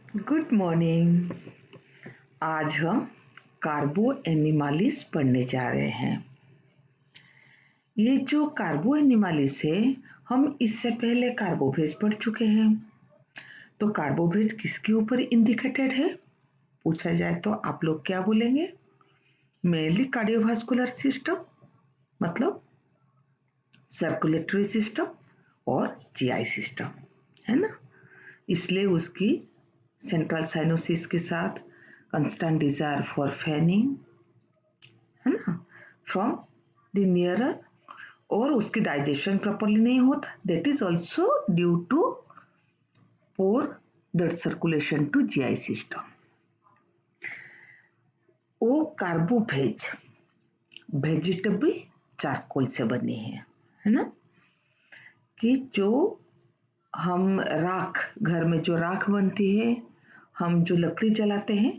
Good morning. आज हम कार्बो एनिमालिस पढ़ने जा रहे हैं। ये जो कार्बो एनिमालिस है, हम इससे पहले कार्बोवेज पढ़ चुके हैं। तो कार्बोवेज किसके ऊपर इंडिकेटेड है पूछा जाए तो आप लोग क्या बोलेंगे? मेनली कार्डियोवास्कुलर सिस्टम, मतलब सर्कुलेटरी सिस्टम और जीआई सिस्टम, है ना। इसलिए उसकी सेंट्रल साइनोसिस के साथ कंस्टेंट डिजायर फॉर फैनिंग, है ना, फ्रॉम द नियरर, और उसकी डाइजेशन प्रॉपरली नहीं होता, that is also due to poor blood circulation to GI system. वो कार्बोवेज वेजिटेबल चारकोल से बनी है ना, कि जो हम राख, घर में जो राख बनती है, हम जो लकड़ी जलाते हैं,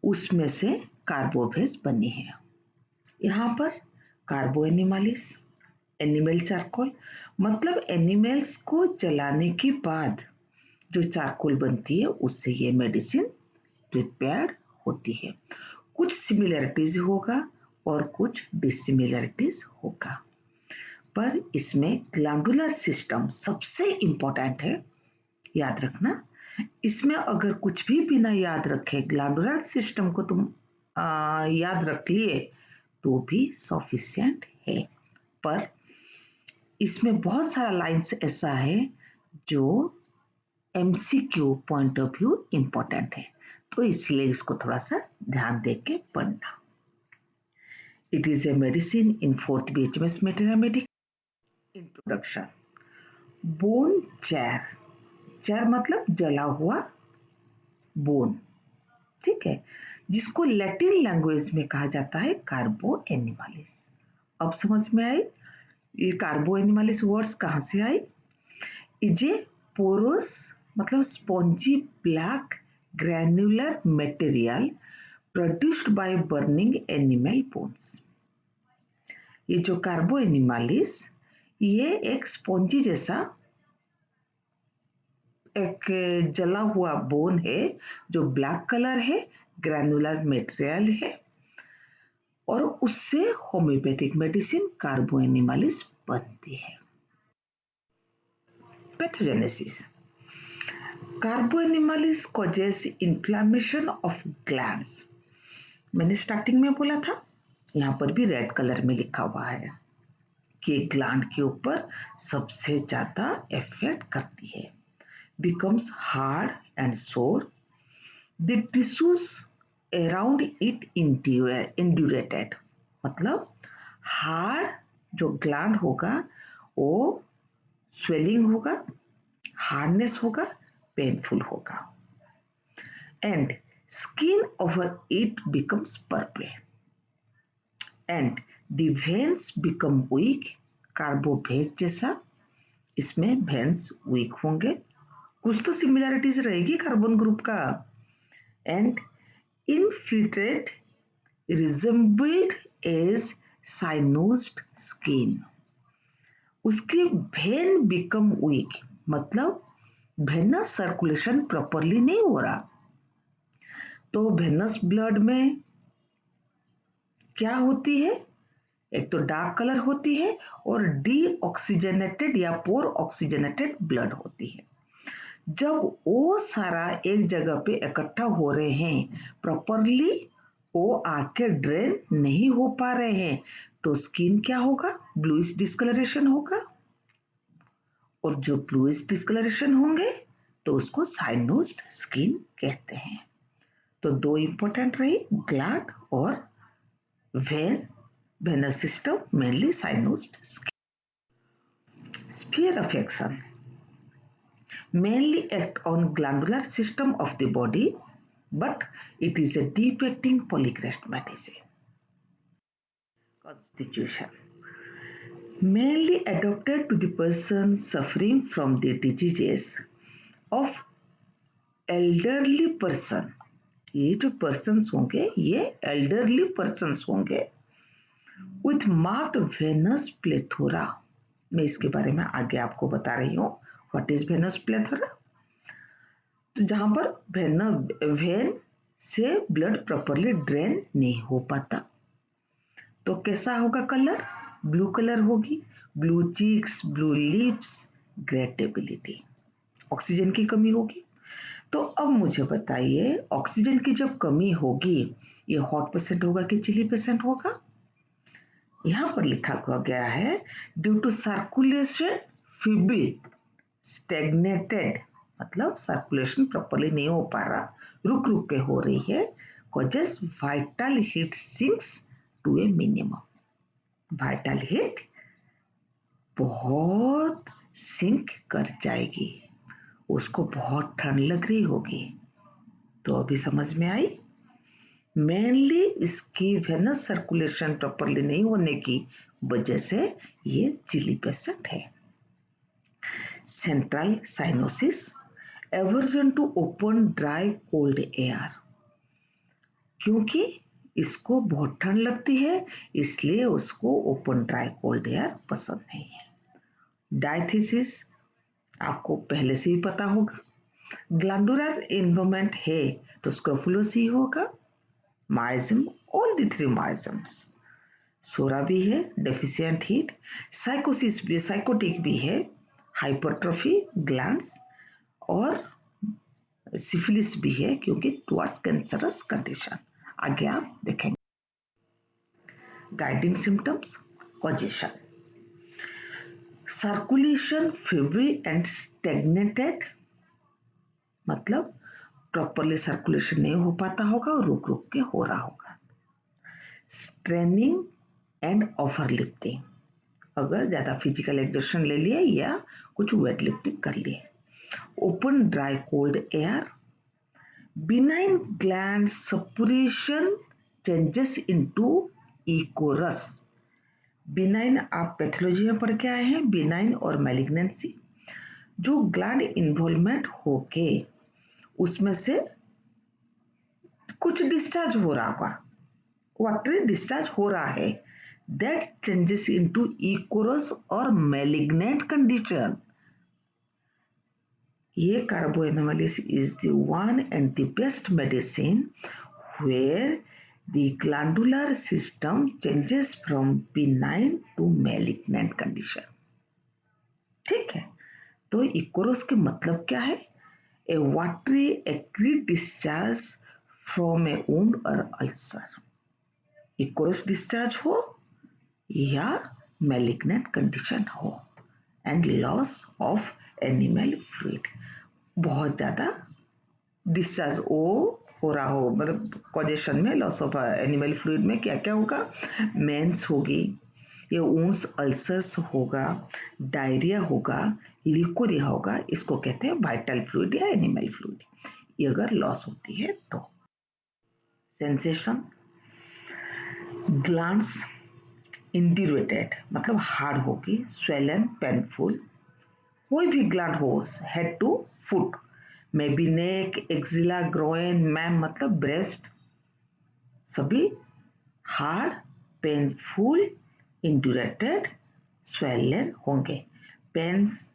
उसमें से कार्बोवेज बनी है। यहाँ पर कार्बो एनिमालिस, एनिमल चारकोल, मतलब एनिमल्स को जलाने के बाद जो चारकोल बनती है उससे ये मेडिसिन प्रिपेयर्ड होती है। कुछ सिमिलरिटीज होगा और कुछ डिसिमिलरिटीज होगा, पर इसमें ग्लैंडुलर सिस्टम सबसे इंपॉर्टेंट है, याद रखना। इसमें अगर कुछ भी बिना याद रखे ग्लैंडुलर सिस्टम को तुम याद रख लिए तो भी सफिशिएंट है, पर इसमें बहुत सारा लाइंस ऐसा है जो MCQ point of view important है, तो इसलिए इसको थोड़ा सा ध्यान दे के पढ़ना। It is a medicine in fourth BHMS mathematics. Introduction. Bone chair, chair मतलब जला हुआ बोन, ठीक है, जिसको लैटिन लैंग्वेज में कहा जाता है कार्बो एनिमालिस। अब समझ में आई ये कार्बो एनिमालिस वर्ड्स कहाँ से आई? इज ए पोरस, मतलब spongy black granular material produced by burning animal bones. ये जो कार्बो एनिमालिस, ये एक स्पॉन्जी जैसा एक जला हुआ बोन है जो ब्लैक कलर है, ग्रैनुलर मटेरियल है, और उससे होम्योपैथिक मेडिसिन कार्बो एनिमालिस बनती है। Pathogenesis. Carbo animalis causes inflammation of glands. मैंने स्टार्टिंग में बोला था, यहाँ पर भी रेड कलर में लिखा हुआ है कि ग्लैंड के ऊपर सबसे ज्यादा इफेक्ट करती है। becomes hard and sore. The tissues around it indurated, मतलब हार्ड जो ग्लैंड होगा वो स्वेलिंग होगा, हार्डनेस होगा, पेनफुल होगा, and skin over it becomes purple and the veins become weak. Carbo veg जैसा इसमें वेन्स वीक होंगे, कुछ तो सिमिलरिटीज रहेगी कार्बन ग्रुप का, and infiltrate resembled as cyanosed skin. उसकी वेन बिकम वीक, मतलब वेनस सर्कुलेशन प्रॉपरली नहीं हो रहा, तो वेनस ब्लड में क्या होती है? एक तो डार्क कलर होती है और डीऑक्सीजनेटेड या पोर ऑक्सीजनेटेड ब्लड होती है। जब वो सारा एक जगह पे इकट्ठा हो रहे हैं, प्रॉपरली वो आके ड्रेन नहीं हो पा रहे हैं, तो स्किन क्या होगा? ब्लूइश डिस्कलरेशन होगा, और जो ब्लूइश डिस्कलरेशन होंगे तो उसको साइनोस्ड स्किन कहते हैं। तो दो इंपॉर्टेंट रही, ग्लैंड और vein, venous system, mainly cyanosed skin. Sphere of action mainly act on glandular system of the body, but it is a deep acting polygrest medicine. Constitution mainly adapted to the person suffering from the diseases of elderly person. ये जो persons होंगे ये elderly persons होंगे with marked venous plethora. मैं इसके बारे में आगे आपको बता रही हूँ, व्हाट इज वेनस प्लेथोरा। तो जहां पर वेन से ब्लड प्रॉपरली ड्रेन नहीं हो पाता, तो कैसा होगा कलर? ब्लू कलर होगी, blue cheeks, blue lips, irritability, oxygen की कमी होगी। तो अब मुझे बताइए, ऑक्सीजन की जब कमी होगी, ये हॉट पेशेंट होगा कि चिली पेशेंट होगा? यहां पर लिखा गया है ड्यू टू सर्कुलेशन फीबल स्टेग्नेटेड, मतलब सर्कुलेशन प्रॉपरली नहीं हो पा रहा, रुक रुक के हो रही है, causes vital heat sinks to a minimum. Vital heat बहुत सिंक कर जाएगी, उसको बहुत ठंड लग रही होगी। तो अभी समझ में आई, मेनली इसकी वेनस सर्कुलेशन प्रॉपरली नहीं होने की वजह से ये चिली पेशेंट है। Central cyanosis, aversion to open dry cold air, क्योंकि इसको बहुत ठंड लगती है इसलिए उसको ओपन ड्राई कोल्ड एयर पसंद नहीं है। डायथिसिस आपको पहले से ही पता होगा, ग्लैंडुलर इन्वॉल्वमेंट है तो स्क्रोफुलोसी होगा, माइज्म, ऑल द थ्री माइज्म्स। सोरा भी है, डेफिशिएंट हीट, साइकोसिस भी, साइकोटिक भी है, हाइपरट्रोफी ग्लैंड्स, और सिफिलिस भी है क्योंकि टुवर्ड्स कैंसरस कंडीशन। आगे आप देखेंगे। Guiding symptoms, causation, circulation febrile and stagnated, मतलब प्रॉपरली सर्कुलेशन नहीं हो पाता होगा और रुक रुक के हो रहा होगा। स्ट्रेनिंग एंड ओवर लिफ्टिंग, अगर ज़्यादा फिजिकल एक्सर्शन ले लिए या कुछ वेट लिफ्टिंग कर लिए। Open dry cold air, benign gland suppuration changes into ichorous. Benign आप पैथोलॉजी में पढ़ के आए हैं, बिनाइन और मैलिग्नेंसी, जो ग्लैंड इन्वॉल्वमेंट होके उसमें से कुछ डिस्चार्ज हो रहा होगा, वाटरी डिस्चार्ज हो रहा है, दैट चेंजेस इनटू इकोरस और मैलिग्नेंट कंडीशन। ये carbo animalis is the one and the best medicine where the glandular system changes from benign to malignant condition। ठीक है, तो इकोरस के मतलब क्या है? A watery acrid discharge from a wound और अल्सर। इकोरस डिस्चार्ज हो या मैलिग्नेंट कंडीशन हो, and loss of animal fluid, बहुत ज़्यादा डिस्चार्ज हो रहा हो, मतलब कॉजेशन में लॉस ऑफ एनिमल फ्लूइड में क्या क्या होगा? मेंस होगी, ये वुंड्स अल्सर्स होगा, डायरिया होगा, लिकोरिया होगा, इसको कहते हैं वाइटल फ्लूइड या एनिमल फ्लूइड, ये अगर लॉस होती है तो। सेंसेशन, ग्लैंड्स इंड्यूरेटेड, मतलब हार्ड होगी, स्वेलन, पेनफुल, कोई भी ग्लैंड हो, head to foot, may be neck, axilla, groin, ma'am मतलब ब्रेस्ट, सभी हार्ड, पेनफुल, इंड्यूरेटेड, स्वेलन होंगे। Pains,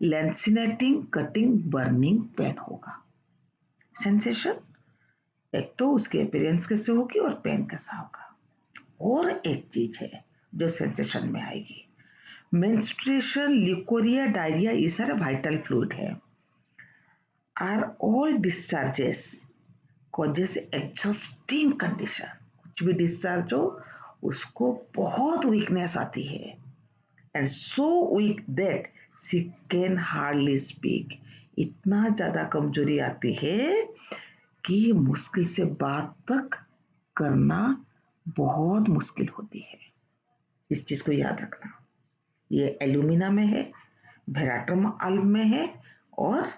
lancinating, cutting, burning pain होगा। सेंसेशन, एक तो उसके अपीयरेंस कैसे होगी और पेन कैसा होगा। और एक चीज है जो सेंसेशन में आएगी, मेंस्ट्रुएशन, लिकोरिया, डायरिया, ये सारे वाइटल फ्लूइड है, are all discharges causes exhausting condition. कुछ भी डिस्चार्ज हो उसको बहुत वीकनेस आती है, and so weak that she can hardly speak, इतना ज़्यादा कमजोरी आती है कि मुश्किल से बात तक करना बहुत मुश्किल होती है। इस चीज़ को याद रखना। ये एल्यूमिना में है, वेराट्रम अल्ब में है और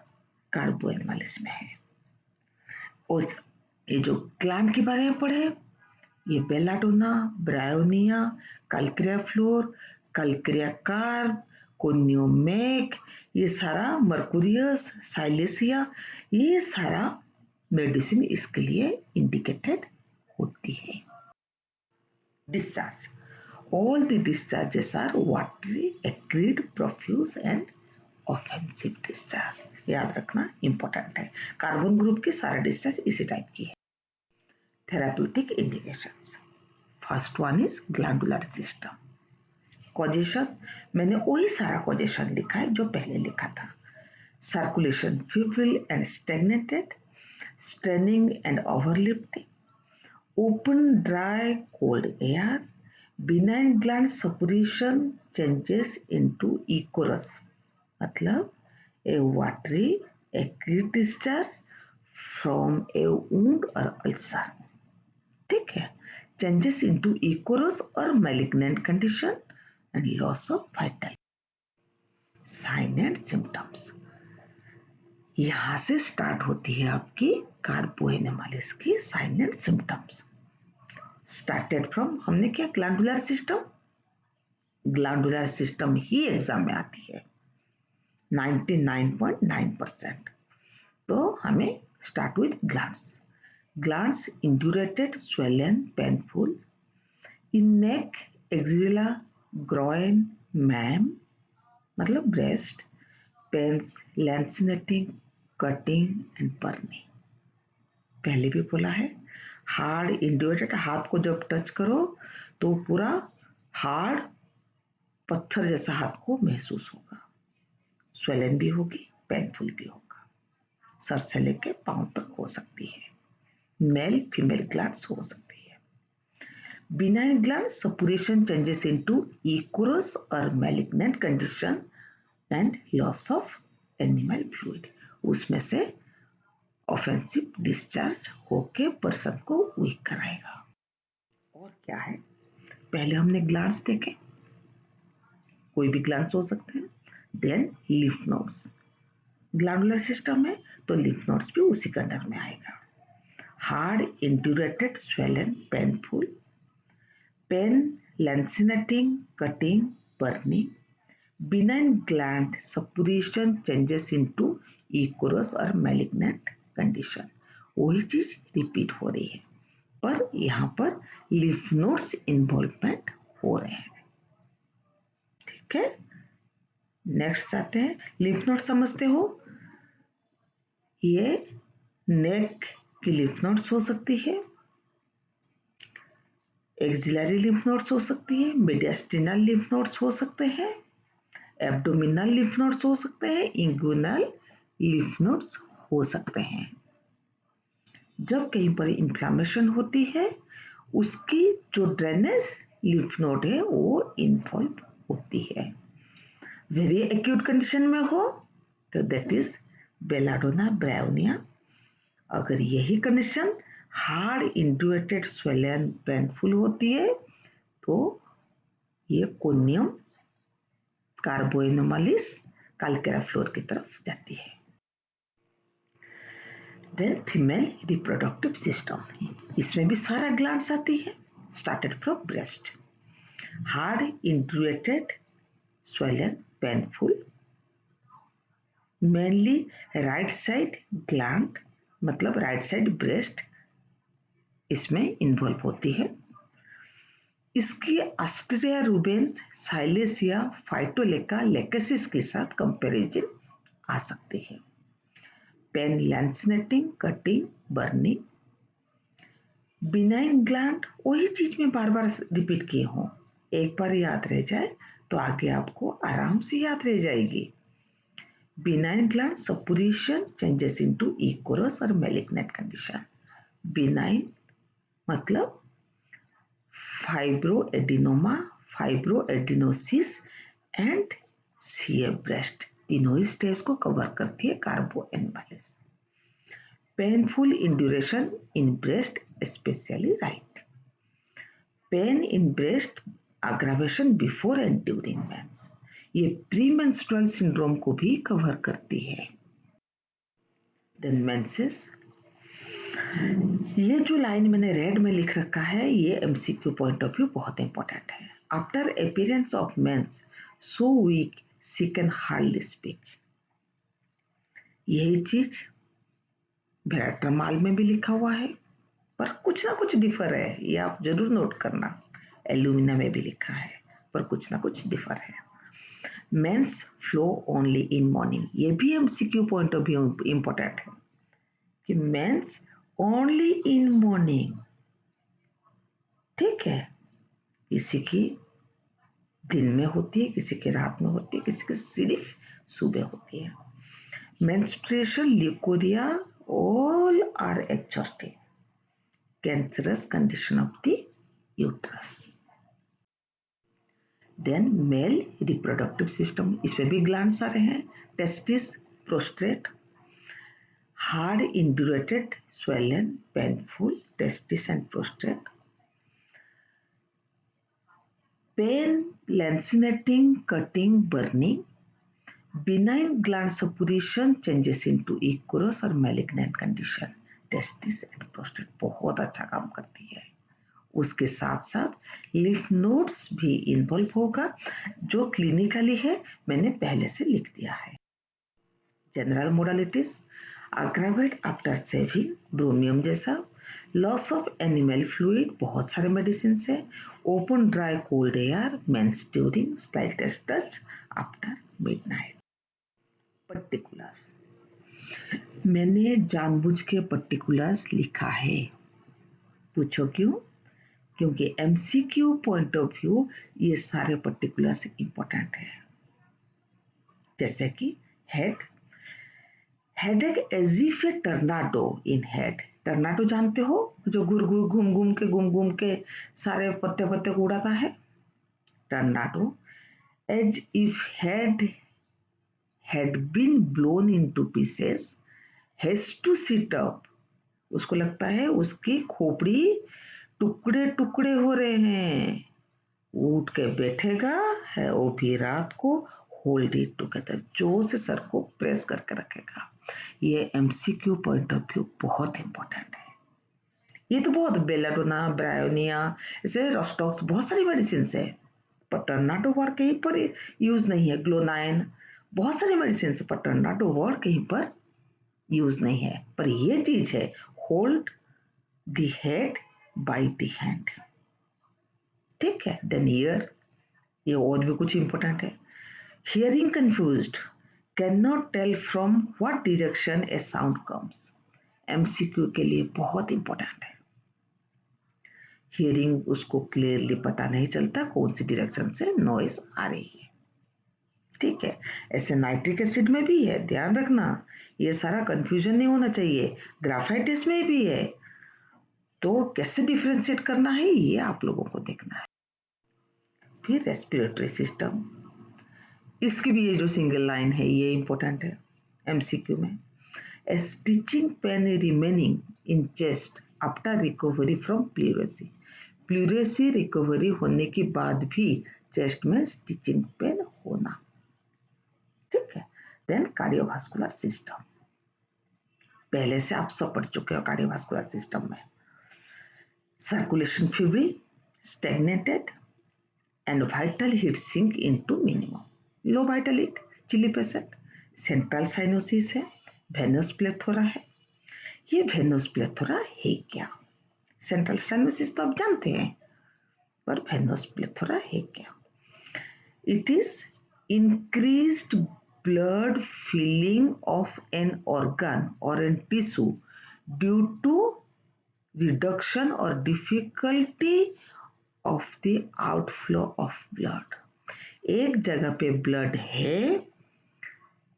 कार्बोएनमालिस में है। और ये जो ग्लैंड के बारे में पढ़े, ये belladonna, bryonia, calcarea fluor, calcarea carb, conium mac, ये सारा मर्कुरियस, साइलेसिया, ये सारा मेडिसिन इसके लिए इंडिकेटेड होती है। Discharge, all the discharges are watery, acrid, profuse and offensive discharge, याद रखना इंपॉर्टेंट है। कार्बन ग्रुप की सारे डिस्चार्ज इसी टाइप की है। Therapeutic indications, first one is glandular system. Causation, मैंने वही सारा कॉजेशन लिखा है जो पहले लिखा था। Circulation febrile and stagnated, straining and overlifting, open dry cold air, benign gland suppuration changes into ecorus, मतलब a watery acrid discharge from a wound or ulcer, ठीक है। changes into ecorus or malignant condition and loss of vital sign and symptoms। यहां से start होती है आपकी carbo animalis की sign and symptoms. Started from, हमने क्या ग्लैंडुलर सिस्टम, ग्लैंडुलर सिस्टम ही एग्जाम में आती है 99.9%। तो हमें start with glands. Glands indurated, swollen, painful in neck, axilla, groin, ma'am मतलब breast, pains, lancinating, cutting and burning. पहले भी बोला है, हार्ड इंड्यूरेटेड, हाथ को जब टच करो तो पूरा हार्ड पत्थर जैसा हाथ को महसूस होगा, स्वेलन भी होगी, पेनफुल भी होगा, सर से लेके पांव तक हो सकती है। मेल फीमेल ग्लैंड्स हो सकती है। Benign gland suppuration changes into ichorous और malignant condition and loss of animal fluid, उसमें से ऑफेंसिव डिस्चार्ज होके पर्सन को वीक कराएगा। और क्या है, पहले हमने ग्लैंड्स देखे, कोई भी ग्लैंड्स हो सकते हैं। Then lymph nodes, glandular system है तो लिम्फ नोड्स भी उसी के अंडर में आएगा। Hard indurated, swollen, painful, pain, lancinating, cutting, burning, benign gland suppuration changes into ichorous और मैलिग्नेंट कंडीशन, वही चीज रिपीट हो रही है पर यहां पर लिम्फ नोड्स इन्वॉल्वमेंट हो रहे हैं, ठीक है। नेक्स्ट आते हैं, लिम्फ नोड समझते हो, ये नेक की लिम्फ नोड्स हो सकती है, एक्सिलरी लिम्फ नोड्स हो सकती है, मीडियास्टिनल लिम्फ नोड्स हो सकते हैं, एब्डोमिनल लिम्फ नोड्स हो सकते हैं, इंगुइनल लिम्फ नोड्स हो सकते हैं। जब कहीं पर इन्फ्लामेशन होती है उसकी जो ड्रेनेज लिम्फ नोड है वो इन्वॉल्व होती है। वेरी एक्यूट कंडीशन में हो तो दैट इज बेलाडोना ब्रायोनिया। अगर यही condition hard indurated, swollen, painful होती है तो ये कोनियम कार्बोएनोमालिस काल्केरा फ्लोर की तरफ जाती है। देन फीमेल रिप्रोडक्टिव सिस्टम, इसमें भी सारा ग्लैंड्स आती है। Started from breast, hard indurated, swollen, painful, mainly right side gland मतलब राइट साइड ब्रेस्ट इसमें इन्वॉल्व होती है। इसकी आस्ट्रिया रूबेंस, साइलेस या फाइटोलेका लेकेसिस के साथ कंपैरिजन आ सकती है। Pain, lancinating, cutting, burning, benign gland, वही चीज में बार बार रिपीट किए हों, एक बार याद रह जाए तो आगे आपको आराम से याद रह जाएगी। Benign gland suppuration changes into ichorous और मैलिग्नेंट कंडीशन। बिनाइन मतलब fibroadenoma, fibroadenosis and CF breast, तीनों ही स्टेज को कवर करती है carbo animalis. Painful induration in breast, specially right. Pain in breast aggravation before and during menses, ये pre menstrual syndrome को भी कवर करती है। देन मेंसेस, ये जो लाइन मैंने रेड में लिख रखा है ये एमसीक्यू पॉइंट ऑफ व्यू बहुत इंपॉर्टेंट है। After appearance of menses so weak she can hardly speak, यही चीज वेराट्रामाल में भी लिखा हुआ है पर कुछ ना कुछ डिफर है, ये आप जरूर नोट करना। एल्यूमिना में भी लिखा है पर कुछ ना कुछ डिफर है। Menses flow only in morning, ये भी MCQ point of view important है कि मेंस ओनली इन मॉर्निंग। ठीक है, किसी की दिन में होती है, किसी की रात में होती है, किसी की सिर्फ सुबह होती है। Menstruation, leucorrhoea, all are exotic cancerous condition of the uterus. Then male reproductive system, इसमें भी ग्लैंड्स आ रहे हैं, testis, prostate, hard indurated swollen painful testis and prostate, pain, lancinating, cutting, burning, benign gland suppuration changes into equirus और malignant condition, testis and prostate बहुत अच्छा काम करती है। उसके साथ साथ लिफ नोड्स भी इन्वॉल्व होगा, जो क्लिनिकली है मैंने पहले से लिख दिया है। General modalities, aggravate after shaving, bromium जैसा, लॉस ऑफ एनिमल फ्लूइड, बहुत सारे मेडिसिन है, open dry cold air, menses during, slightest touch after midnight. Particulars, मैंने जानबूझ के पर्टिकुलर्स लिखा है, पूछो क्यों? क्योंकि एमसीक्यू पॉइंट ऑफ व्यू ये सारे पर्टिकुलर्स इंपॉर्टेंट है। जैसे कि head, headache as if a tornado in head, tornado जानते हो, जो घूर घूर घूम घूम के सारे पत्ते पत्ते को उड़ाता है, tornado. As if head had been blown into pieces, has to sit up, उसको लगता है उसकी खोपड़ी टुकड़े टुकड़े हो रहे हैं, उठ के बैठेगा है वो भी रात को, होल्ड इट टुगेदर, जोर से सर को प्रेस करके रखेगा। ये एमसीक्यू पॉइंट ऑफ व्यू बहुत इंपॉर्टेंट है। ये तो बहुत बेलाडोना, ब्रायोनिया, ऐसे रोस्टॉक्स, बहुत सारी मेडिसिन है, पर टर्नाडो वर्ड कहीं पर यूज नहीं है। ग्लोनाइन, बहुत सारी मेडिसिन है, पर टर्नाडो वर्ड कहीं पर यूज नहीं है। पर ये चीज है, hold the head by the hand. ठीक है, देन ईयर, ये और भी कुछ इंपॉर्टेंट है। Hearing confused, can not tell from what direction a sound comes, MCQ के लिए बहुत इंपॉर्टेंट है। हियरिंग, उसको क्लियरली पता नहीं चलता कौन सी डायरेक्शन से नॉइज आ रही है। ठीक है, ऐसे नाइट्रिक एसिड में भी है, ध्यान रखना, ये सारा कंफ्यूजन नहीं होना चाहिए। ग्राफाइटिस में भी है, तो कैसे डिफरेंशिएट करना है ये आप लोगों को देखना है। फिर रेस्पिरेटरी सिस्टम, इसकी भी ये जो सिंगल लाइन है ये इंपॉर्टेंट है एमसीक्यू में। A stitching pain remaining in chest after recovery from pleurisy, pleurisy recovery होने के बाद भी चेस्ट में स्टिचिंग पेन होना। ठीक है, देन कार्डियोवास्कुलर सिस्टम, पहले से आप सब पढ़ चुके हो कार्डियोवास्कुलर सिस्टम में। Circulation feeble, stagnated and vital heat sink into minimum, low vital heat, chilly patient. Central cyanosis है, वेनस प्लेथोरा है। ये वेनस प्लेथोरा है क्या? सेंट्रल साइनोसिस तो आप जानते हैं, पर वेनस प्लेथोरा है क्या? It is increased blood filling of an organ or a tissue due to reduction or difficulty of the outflow of blood। एक जगह पे ब्लड है,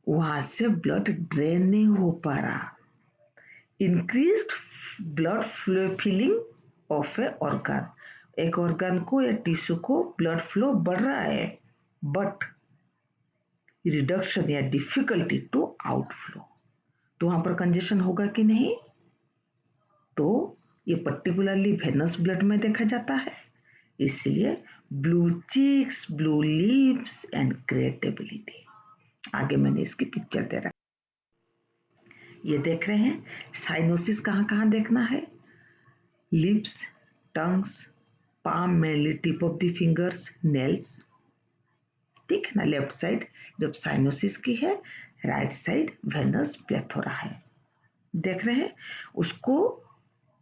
वहां से ब्लड ड्रेन नहीं हो पा रहा। Increased blood flow filling of a organ, एक ऑर्गन को या टिश्यू को ब्लड फ्लो बढ़ रहा है, बट रिडक्शन या डिफिकल्टी टू आउटफ्लो, तो वहां पर कंजेशन होगा कि नहीं? तो ये पर्टिकुलरली वेनस ब्लड में देखा जाता है, इसलिए blue cheeks, blue lips and great ability. आगे मैंने इसकी पिक्चर दे रखा, ये देख रहे हैं। साइनोसिस कहाँ कहाँ देखना है? Lips, tongues, palm mainly, tip of the fingers, nails. ठीक है ना, लेफ्ट साइड जब साइनोसिस की है, राइट साइड वेनस प्लेथोरा है। देख रहे हैं, उसको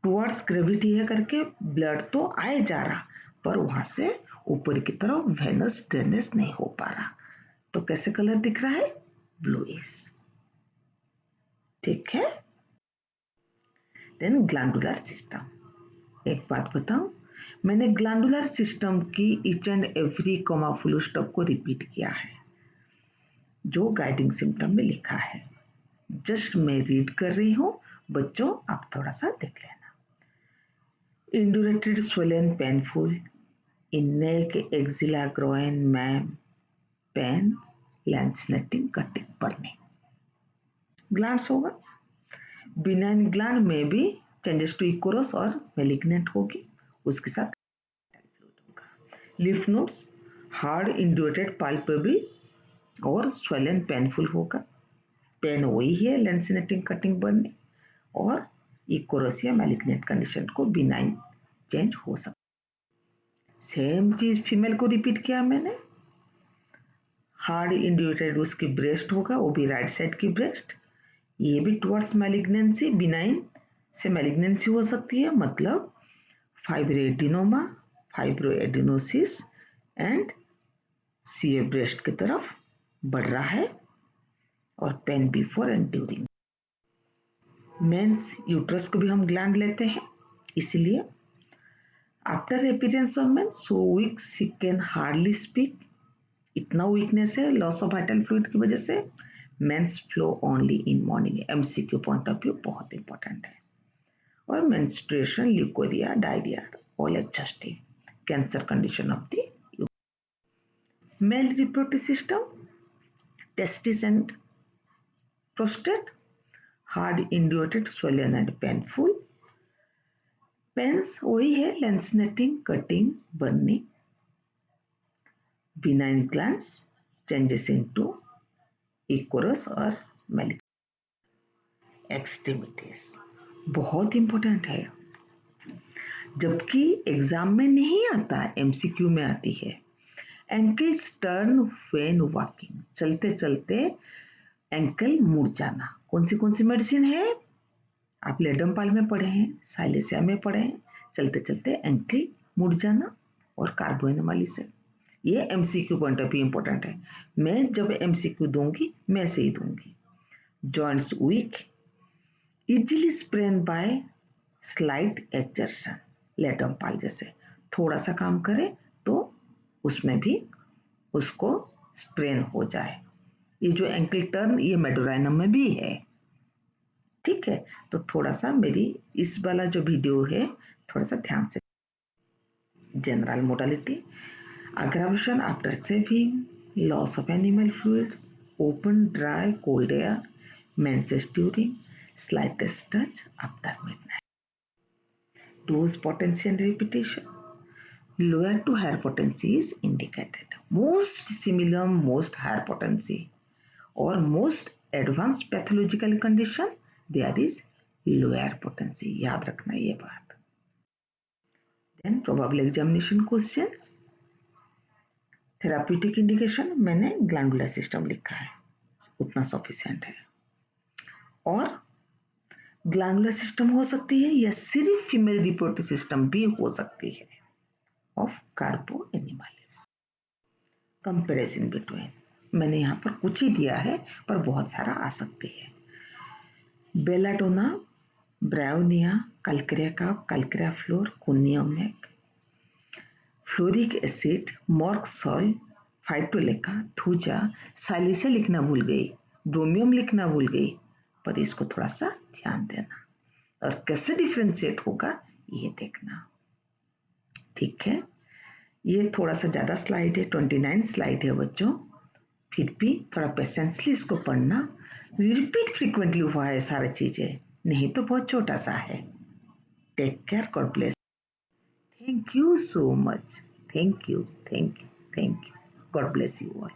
टुवर्ड्स ग्रेविटी है करके ब्लड तो आए जा रहा, पर वहां से ऊपर की तरफ वेनस ड्रेनेज नहीं हो पा रहा, तो कैसे कलर दिख रहा है? ब्लूइश। ठीक है। Then glandular system. एक बात बताऊं, मैंने ग्लैंडुलर सिस्टम की each and every comma full stop को रिपीट किया है जो गाइडिंग सिम्टम में लिखा है। जस्ट मैं रीड कर रही हूं, बच्चों आप थोड़ा सा देख लेना। Indurated swollen painful in neck axilla groin mamma pain lancinating cutting burning. Glands होगा, बिनाइन ग्लैंड में भी चेंजेस टू इकोरस और मेलिग्नेंट होगी, उसके साथ लिफ नोड्स हार्ड इंड्यूरेटेड पाल्पेबल और स्वेलन पेनफुल होगा। पेन वही है लैंसिनेटिंग कटिंग बर्निंग, और इकोरस या मैलिग्नेंट कंडीशन को बिनाइन चेंज हो सकता। सेम चीज फीमेल को रिपीट किया मैंने। हार्ड इंड्यूरेटेड उसकी ब्रेस्ट होगा, वो भी राइट साइड की ब्रेस्ट, ये भी टुवर्ड्स मैलिग्नेंसी, बिनाइन से मैलिग्नेंसी हो सकती है, मतलब fibroadenoma, fibroadenosis and CA breast की तरफ बढ़ रहा है, और pain before and during. Menses uterus को भी हम ग्लैंड लेते हैं, इसलिए after appearance of menses so weak she can hardly speak. इतना वीकनेस है लॉस ऑफ वाइटल फ्लूइड की वजह से। Menses flow only in morning, MCQ point of view बहुत इंपॉर्टेंट है। और menstruation, leucorrhoea, diarrhoea all exhaustive cancer condition of the male reproductive system, testis and prostate, hard indurated swollen and painful. Pains वही है lancinating cutting burning. Benign glands changes into ichorous और malignant. Extremities बहुत important है, जबकि exam में नहीं आता, MCQ में आती है। एंकल्स टर्न व्हेन वॉकिंग, चलते चलते एंकल मुड़ जाना। कौन सी मेडिसिन है? आप लेडमपाल में पढ़े हैं, साइलेसिया में पढ़े हैं, चलते चलते एंकल मुड़ जाना, और कार्बोएनोमालिस है। ये MCQ point of view important है। मैं जब एमसीक्यू दूंगी मैं से ही दूंगी। Joints weak, easily sprain by slight exertion, ledum pal जैसे थोड़ा सा काम करे तो उसमें भी उसको स्प्रेन हो जाए। ये जो एंकल टर्न ये मेडोराइनम में भी है। ठीक है, तो थोड़ा सा मेरी इस वाला जो वीडियो है थोड़ा सा ध्यान से। General modality, aggravation after saving, loss of animal fluids, open dry cold air, menses during, slightest touch after midnight. Dose potency and repetition, lower to higher potency is indicated. Most similar, most higher potency or most advanced pathological condition, there is lower potency. याद रखना ये बात। Then probable examination questions. Therapeutic indication मैंने glandular system लिखा है, उतना sufficient है। और ग्लैंडुलर सिस्टम हो सकती है या सिर्फ फीमेल रिप्रोडक्टिव सिस्टम भी हो सकती है ऑफ कार्बो एनिमालिस। कंपैरिजन बिटवीन, मैंने यहाँ पर कुछ ही दिया है पर बहुत सारा आ सकती है। Belladonna, bryonia, calcarea carb, calcarea fluor, conium mac, fluoric acid, merc sol, phytolacca, thuja, silicea लिखना भूल गई, ब्रोमियम लिखना भूल गई, पर इसको थोड़ा सा ध्यान देना और कैसे डिफ्रेंशिएट होगा ये देखना। ठीक है, ये थोड़ा सा ज़्यादा स्लाइड है, 29 स्लाइड है बच्चों, फिर भी थोड़ा पेशेंसली इसको पढ़ना। रिपीट फ्रीक्वेंटली हुआ है सारी चीज़ें, नहीं तो बहुत छोटा सा है। Take care, God bless. Thank you so much. Thank you. God bless you all.